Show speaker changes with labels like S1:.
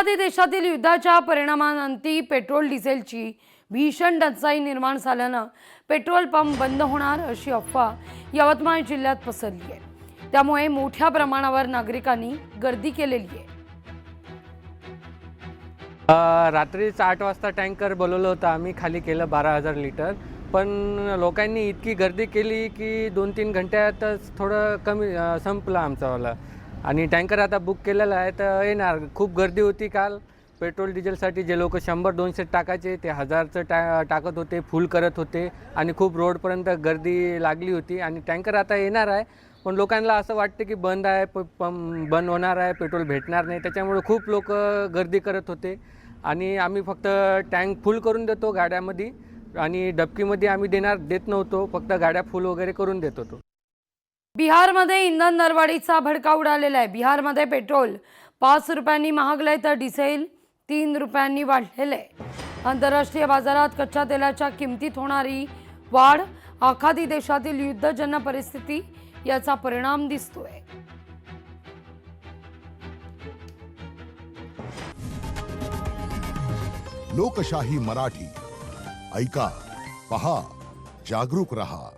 S1: आखाती देशातील युद्धाच्या परिणामांती पेट्रोल डिझेलची भीषण टंचाई निर्माण झाल्यानं पेट्रोल पंप बंद होणार अशी अफवा यवतमाळ जिल्ह्यात पसरली आहे। त्यामुळे मोठ्या प्रमाणावर नागरिकांनी गर्दी केलेली आहे।
S2: रात्रीच 8 वाजता टँकर बोलवलं होतं आम्ही, खाली केलं 12,000 लिटर। पण लोकांनी इतकी गर्दी केली की 2-3 घंट्यातच थोडं कमी संपलं आमचावाला। आणि टँकर आता बुक केलेला आहे तर येणार। खूप गर्दी होती काल पेट्रोल डिझेलसाठी। जे लोक 100-200 टाकायचे ते 1000चं टाकत होते, फुल करत होते आणि खूप रोडपर्यंत गर्दी लागली होती। आणि टँकर आता येणार आहे, पण लोकांना असं वाटतं की बंद आहे, पंप बंद होणार आहे, पेट्रोल भेटणार नाही। त्याच्यामुळे खूप लोक गर्दी करत होते। आणि आम्ही फक्त टँक फुल करून देतो गाड्यामध्ये आणि डबकीमध्ये आम्ही देत नव्हतो, फक्त गाड्या फुल वगैरे करून देत होतो।
S1: बिहारमध्ये इंधन दरवाढीचा भडका उडालेला आहे। बिहारमध्ये पेट्रोल 5 रुपयांनी महागलंय तर डिझेल 3 रुपयांनी वाढलेलं आहे। आंतरराष्ट्रीय बाजारात कच्च्या तेलाच्या किमतीत होणारी वाढ, आखाती देशातील युद्धजन्य परिस्थिती याचा परिणाम दिसतोय।
S3: लोकशाही मराठी ऐका, पहा, जागरूक रहा।